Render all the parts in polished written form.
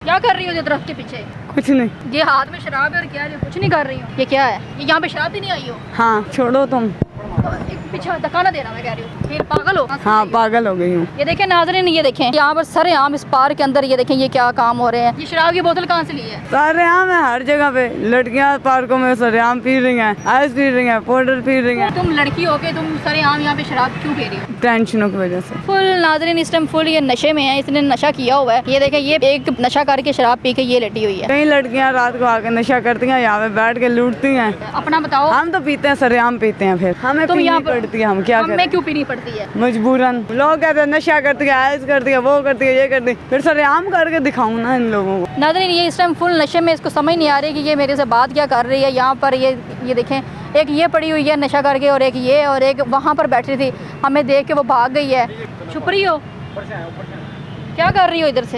क्या कर रही हो ये दरख्त के पीछे? कुछ नहीं। ये हाथ में शराब है और क्या है? कुछ नहीं कर रही हूँ। ये क्या है? ये यहाँ पे शराब भी नहीं आई हो? हाँ छोड़ो तुम। तो एक पीछे धक्का ना देना, मैं कह रही हूँ। फिर पागल हो? हाँ पागल हो गई हूँ। ये देखें नाज़रीन, ये देखें यहाँ पर सरेआम इस पार्क के अंदर ये देखें ये क्या काम हो रहे हैं। ये शराब की बोतल कहाँ से ली है? सरेआम है हर जगह पे, लड़कियाँ पार्कों में सरेआम पी रही हैं, आइस पी रही हैं, पाउडर पी रही हैं। तुम लड़की हो के तुम सरेआम यहाँ पे शराब क्यों पी रही हो? टेंशनों की वजह से। फुल नाज़रीन इस टाइम फुल ये नशे में है, इसने नशा किया हुआ है। ये देखें ये एक नशा करके शराब पी के ये लेटी हुई है। कई लड़कियाँ रात को आकर नशा करती हैं, यहाँ पे बैठ के लूटती हैं। अपना बताओ। हम तो पीते हैं, सरेआम पीते हैं, फिर हमें तुम पीनी यहाँ पर- पड़ती है। हम क्या करें? हमें क्यों पीनी पड़ती है? मजबूरन। लोग कहते हैं नशा करती है, आइस करती है, वो करती है, ये करती है, फिर सरेआम करके दिखाऊं ना इन लोगों को। नाज़रीन ये इस टाइम फुल नशे में, इसको समझ नहीं आ रही कि ये मेरे से बात क्या कर रही है। यहाँ पर ये देखें, एक ये पड़ी हुई है नशा करके और एक ये और एक वहाँ पर बैठी थी। हमें देख के वो भाग गई है। छुप रही हो? क्या कर रही हो इधर से?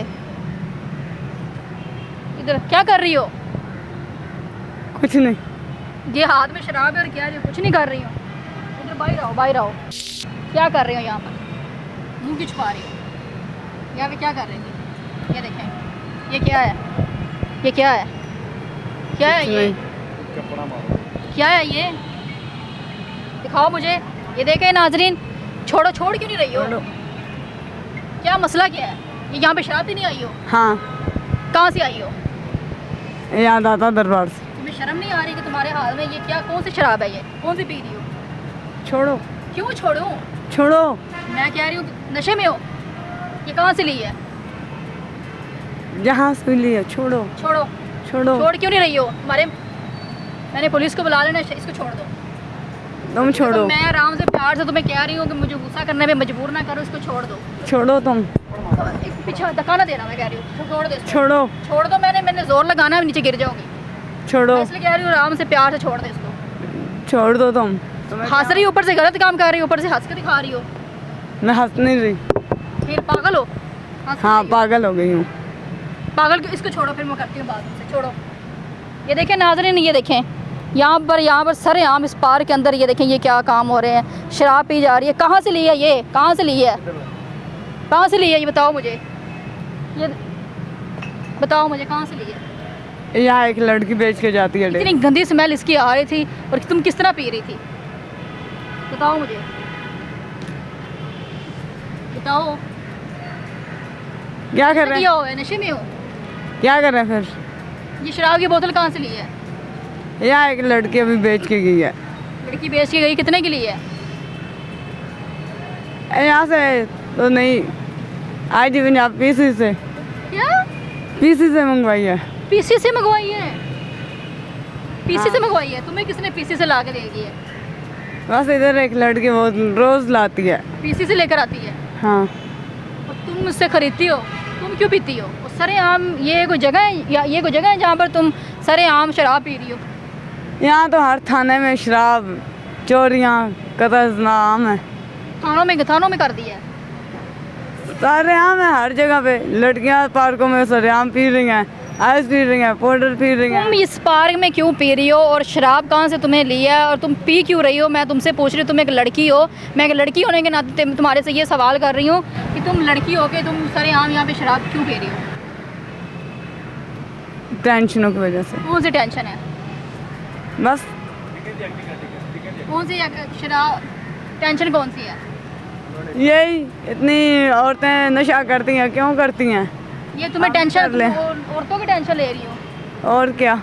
इधर क्या कर रही हो? कुछ नहीं। ये हाथ में शराब है और क्या है? कुछ नहीं कर रही हो। इधर बाहर आओ, बाहर आओ। क्या कर रही हो यहाँ पर? मुँह क्यों छुपा रही हो? यहाँ पे क्या कर रही थी? ये देखें, ये क्या है? ये क्या है? क्या है ये? क्या है ये? दिखाओ मुझे। ये देखें नाजरीन, छोड़ो, छोड़ क्यों नहीं रही हो? क्या मसला क्या है? ये यहाँ पे शराब भी नहीं आई हो? हाँ कहाँ से आई हो? याद आता दरबार से। तुम्हें शर्म नहीं आ रही कि तुम्हारे हाथ में ये क्या, कौन सी शराब है? ये कौन सी पी रही हो? छोड़ो क्यों छोड़ूं? छोड़ो। मैं कह रही हूँ नशे में हो। ये कहाँ से ली है? जहाँ से लिया छोड़ो। छोड़ो। छोड़ो छोड़ क्यों नहीं रही हो? मैंने पुलिस को बुला लेना, इसको छोड़ दो। तुम छोड़ो। तो मैं आराम से प्यार से तुम्हें कह रही हूँ कि मुझे गुस्सा करने में मजबूर ना करो, इसको छोड़ दो। छोड़ो तुम। तो एक पीछे धक्का ना देना, मैं कह रही हूँ। छोड़ दो इसको। छोड़ो छोड़ दो। मैंने जोर लगाना है, नीचे गिर जाओगी। छोड़ो। मैं इसलिए कह रही हूँ आराम से प्यार से छोड़ दे इसको। छोड़ दो तुम। हंस रही हो, ऊपर से गलत काम कर रही हो, ऊपर से हंस के दिखा रही हो। मैं हंस नहीं रही। फिर पागल हो? हंस हाँ रही हो। पागल हो गई हूँ। पागल क्यों? इसको छोड़ो, फिर मैं करती हूँ बात से। छोड़ो। ये देखें नाज़रीन, ये देखें यहाँ पर सरेआम इस पार्क के अंदर ये देखें ये क्या काम हो रहे हैं। शराब पी जा रही है। कहाँ से ली है ये? कहाँ से ली है? कहाँ से ली है ये बताओ मुझे। ये बताओ मुझे कहाँ से ली है? यहाँ एक लड़की बेच के जाती है। इतनी गंदी स्मेल इसकी आ रही थी और तुम किस तरह पी रही थी? बताओ मुझे, बताओ। क्या कर रहे क्या हैं? हो? नशे में हो? क्या कर रहे हैं फिर? ये शराब की बोतल कहाँ से ली है? यहाँ एक लड़की अभी बेच के गई है। लड़की बेच के गई, कितने की ली है? यहाँ से तो नहीं, आज भी आप पीसी से मंगवाई है। पीसी से मंगवाई है? पीसी से मंगवाई है? तुम्हें किसने पीसी से ला के देगी है? बस इधर एक लड़की वो रोज लाती है। पीसी से लेकर आती है हाँ। और तुम मुझसे खरीदती हो? तुम क्यों पीती हो? और सरेआम ये कोई जगह है या ये कोई जगह है जहाँ पर तुम सरेआम शराब पी रही हो? यहाँ तो हर थाने में शराब, चोरियाँ, कत्ल आम है। थानों में कर दिया है। सरेआम है हर जगह पे, लड़कियाँ पार्कों में सरेआम पी रही हैं, आइस पी रही हैं, पाउडर पी रही हैं। तुम इस पार्क में क्यों पी रही हो और शराब कहाँ से तुम्हें लिया है और तुम पी क्यों रही हो? मैं तुमसे पूछ रही हूँ, तुम एक लड़की हो। मैं एक लड़की होने के नाते तुम्हारे से ये सवाल कर रही हूँ कि तुम लड़की हो के तुम सरेआम यहाँ पे शराब क्यों पी रही हो? टेंशनों की वजह से। कौन सी टेंशन है? बस कौन सी शराब टेंशन कौन सी है? यही, इतनी औरतें नशा करती हैं, क्यों करती हैं? ये तुम्हें आप टेंशन, कर लें। औरतों की टेंशन ले रही हो? और क्या।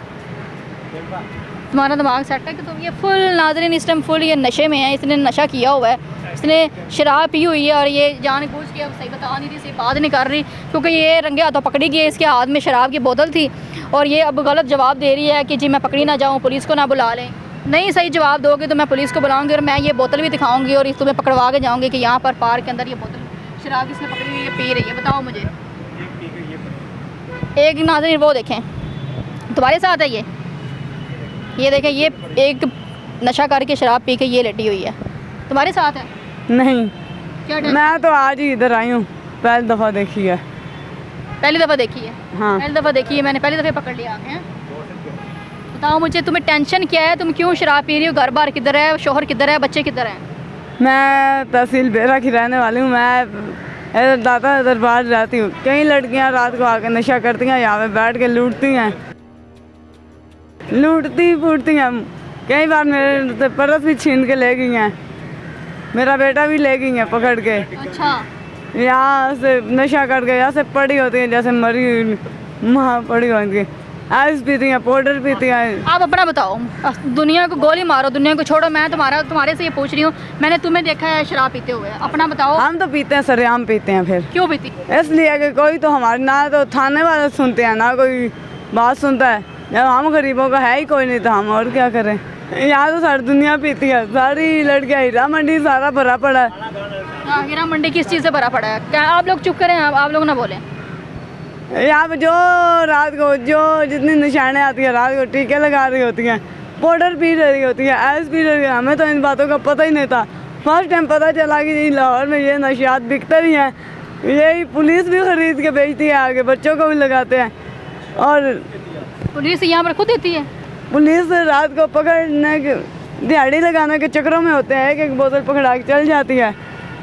तुम्हारा दिमाग सेट है कि तुम ये फुल नाज़रीन इस टाइम फुल ये नशे में है। इसने नशा किया हुआ है, इसने शराब पी हुई है और ये जानबूझ के अब सही बता नहीं रही, सही बात नहीं कर रही, क्योंकि ये रंगे हाथों पकड़ी गई है। इसके हाथ में शराब की बोतल थी और ये अब गलत जवाब दे रही है कि जी मैं पकड़ी ना जाऊँ, पुलिस को ना बुला लें। नहीं सही जवाब दोगे तो मैं पुलिस को बुलाऊंगी और मैं ये बोतल भी दिखाऊंगी और तुम्हें पकड़वा के जाऊंगी कि यहाँ पर पार्क के अंदर ये बोतल शराब किसने पकड़ी हुई है, पी रही है। बताओ मुझे। एक नाज़रीन वो देखें, तुम्हारे साथ है ये देखें, ये एक नशा करके शराब पी के ये लेटी हुई है। तुम्हारे साथ है? नहीं, क्या मैं तो आज ही इधर आई हूँ, पहली दफ़ा देखी है। पहली दफ़ा देखी है? हाँ पहली दफ़ा देखी है मैंने, पहली दफ़ा पकड़ लिया आके। बताओ मुझे, तुम्हें टेंशन क्या है? तुम क्यों शराब पी रही हो? घर बार किधर है? शोहर किधर है? बच्चे किधर हैं? मैं तहसील बेरा की रहने वाली हूँ। मैं इधर दाता दरबार जाती हूँ। कई लड़कियाँ रात को आकर नशा करती हैं, यहाँ पे बैठ के लूटती हैं, लूटती फूटती हैं। कई बार मेरे से पर्स भी छीन के ले गई हैं, मेरा बेटा भी ले गई हैं पकड़ के। अच्छा, यहाँ से नशा करके यहाँ से पड़ी होती है, जैसे मरी हुई वहाँ पड़ी होती है। आइस पीती हैं, पाउडर पीती हैं। आप अपना बताओ, दुनिया को गोली मारो, दुनिया को छोड़ो। मैं तुम्हारे से ये पूछ रही हूँ, मैंने तुम्हें देखा है शराब पीते हुए, अपना बताओ। हम तो पीते हैं, सरेआम पीते हैं। फिर क्यों पीती? इसलिए कि कोई तो हमारी ना तो थाने वाले सुनते हैं ना कोई बात सुनता है। जब हम गरीबों का है ही कोई नहीं तो हम और क्या करें। यहाँ तो सारी दुनिया पीती है, सारी लड़कियाँ, हीरा मंडी सारा भरा पड़ा है। हाँ, हीरा मंडी किस चीज़ से भरा पड़ा है? क्या आप लोग चुप करें, आप लोग ना बोलें। यहाँ पे जो रात को जो जितनी निशानें आती है, रात को टीके लगा रही होती हैं, पाउडर पी रही होती है, आइस पी रही है। हमें तो इन बातों का पता ही नहीं था। फर्स्ट टाइम पता चला कि लाहौर में ये नशियात बिकते भी हैं। यही पुलिस भी खरीद के बेचती है, आगे बच्चों को भी लगाते हैं। और पुलिस यहाँ पर खुद देती है? पुलिस रात को पकड़ने के, दिहाड़ी लगाने के चक्रों में होते हैं, एक एक बोतल पकड़ा के चल जाती है।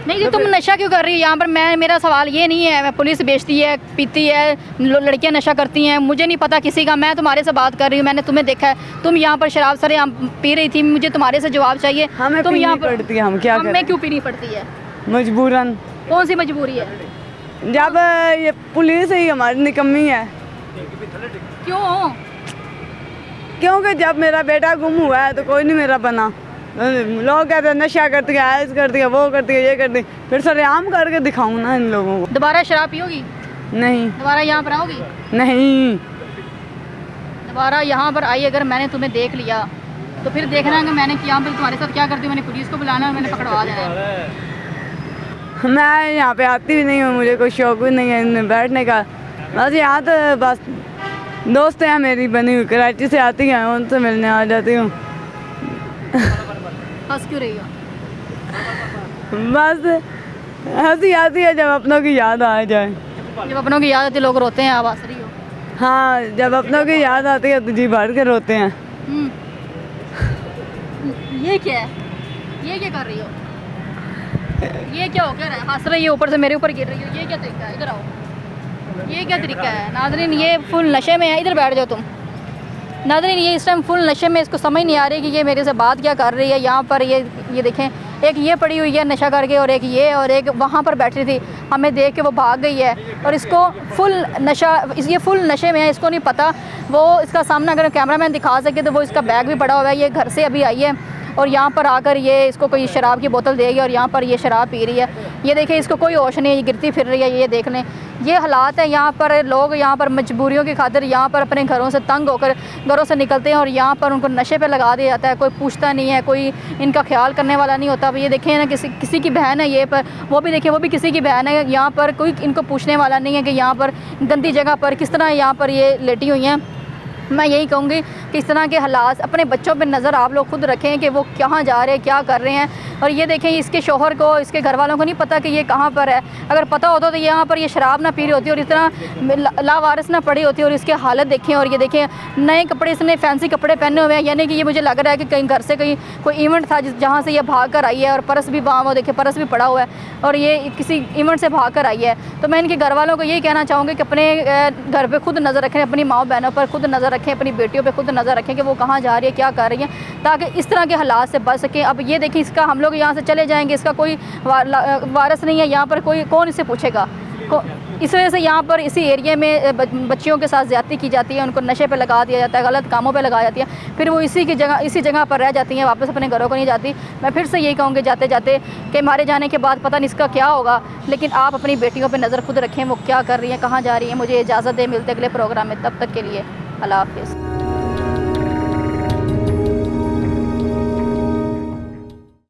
नहीं जी, तुम नशा क्यों कर रही हो यहाँ पर? मेरा सवाल ये नहीं है, मैं पुलिस बेचती है, पीती है, लड़कियाँ नशा करती हैं, मुझे नहीं पता किसी का। मैं तुम्हारे से बात कर रही हूँ, मैंने तुम्हें देखा है, तुम यहाँ पर शराब सरेआम पी रही थी। मुझे तुम्हारे से जवाब चाहिए। हमें तुम यहाँ पर पड़ती है, हम क्या करें? हमें क्यों पीनी पड़ती है? मजबूरन। कौन सी मजबूरी है? जब ये पुलिस ही हमारी निकम्मी है। क्यों? क्योंकि जब मेरा बेटा गुम हुआ है तो कोई नहीं मेरा बना। लोग कहते हैं नशा करती है, ऐस करती है, वो करती है, ये करती है। फिर सरेआम करके दिखाऊं ना इन लोगों को। दोबारा शराब पियोगी? नहीं। दोबारा यहाँ पर आओगी? नहीं। दोबारा यहाँ पर आई अगर मैंने तुम्हें देख लिया तो फिर देखना कि मैंने यहाँ पर तुम्हारे साथ क्या करती हूँ। मैंने पुलिस को बुलाना और मैंने पकड़वा देना है। मैं यहाँ पे आती भी नहीं हूँ, मुझे कोई शौक भी नहीं है इनमें बैठने का। बस यहाँ तो बस दोस्त हैं मेरी बनी हुई, कराची से आती हैं, उनसे मिलने आ जाती हूँ। हंस क्यों रही हो? बस हंसी आती है जब अपनों की याद आ जाए। जब अपनों की याद आती है लोग रोते हैं, आप हंस रही हो? हाँ, जब अपनों की याद आती है तो जी भर के रोते हैं। ये क्या है? ये क्या कर रही हो? ये क्या हो क्या रहा है? हंस रही हो, ऊपर से मेरे ऊपर गिर रही हो, ये क्या तरीका है? इधर आओ। ये क्या तरीका है? नाज़रीन ये फुल नशे में है, इधर बैठ जाओ तुम। नाज़रीन ये इस टाइम फुल नशे में, इसको समझ नहीं आ रही कि ये मेरे से बात क्या कर रही है। यहाँ पर ये देखें, एक ये पड़ी हुई है नशा करके और एक ये, और एक वहाँ पर बैठी थी, हमें देख के वो भाग गई है। और इसको फुल नशा, ये फुल नशे में है, इसको नहीं पता। वो इसका सामना अगर कैमरामैन दिखा सके तो वो इसका बैग भी पड़ा हुआ है। ये घर से अभी आई है और यहाँ पर आकर ये इसको कोई शराब की बोतल देगी और यहाँ पर ये शराब पी रही है। ये देखें, इसको कोई होश नहीं है, ये गिरती फिर रही है। ये देख लें, ये हालात है। यहाँ पर लोग यहाँ पर मजबूरियों की खातिर यहाँ पर अपने घरों से तंग होकर घरों से निकलते हैं और यहाँ पर उनको नशे पे लगा दिया जाता है। कोई पूछता नहीं है, कोई इनका ख्याल करने वाला नहीं होता। अब ये देखें ना, किसी की बहन है ये, पर वो भी देखें, वो भी किसी की बहन है। यहाँ पर कोई इनको पूछने वाला नहीं है कि यहाँ पर गंदी जगह पर किस तरह यहाँ पर ये लेटी हुई हैं। मैं यही कहूँगी कि इस तरह के हालात अपने बच्चों पे नज़र आप लोग खुद रखें कि वो कहाँ जा रहे हैं, क्या कर रहे हैं। और ये देखें, इसके शोहर को, इसके घर वालों को नहीं पता कि ये कहाँ पर है। अगर पता होता तो यहाँ पर ये शराब ना पी रही होती और इस तरह लावारिस ना पड़ी होती। और इसके हालत देखें, और ये देखें नए कपड़े, इसने फैंसी कपड़े पहने हुए हैं। यानी कि ये मुझे लग रहा है कि कहीं घर से कहीं कोई इवेंट था जहाँ से ये भाग कर आई है। और पर्स भी वहाँ, वो देखें पर्स भी पड़ा हुआ है और ये किसी इवेंट से भाग कर आई है। तो मैं इनके घर वालों को यही कहना चाहूँगी कि अपने घर पर खुद नज़र रखें, अपनी माँ बहनों पर खुद नज़र रखें, अपनी बेटियों पे खुद नज़र रखें कि वो कहाँ जा रही है, क्या कर रही है, ताकि इस तरह के हालात से बच सकें। अब ये देखिए, इसका हम लोग यहाँ से चले जाएंगे, इसका कोई वारस नहीं है यहाँ पर, कोई कौन इसे पूछेगा। इस वजह से यहाँ पर इसी एरिया में बच्चियों के साथ ज़्यादती की जाती है, उनको नशे पे लगा दिया जाता है, गलत कामों पे लगाई जाती है, फिर वो इसी जगह पर रह जाती हैं, वापस अपने घरों को नहीं जाती। मैं फिर से यही कहूँगी जाते जाते कि मारे जाने के बाद पता नहीं इसका क्या होगा, लेकिन आप अपनी बेटियों पर नज़र खुद रखें, वो क्या कर रही हैं, कहाँ जा रही हैं। मुझे इजाज़त दे, मिलते अगले प्रोग्राम में, तब तक के लिए अल्लाह हाफ़िज़।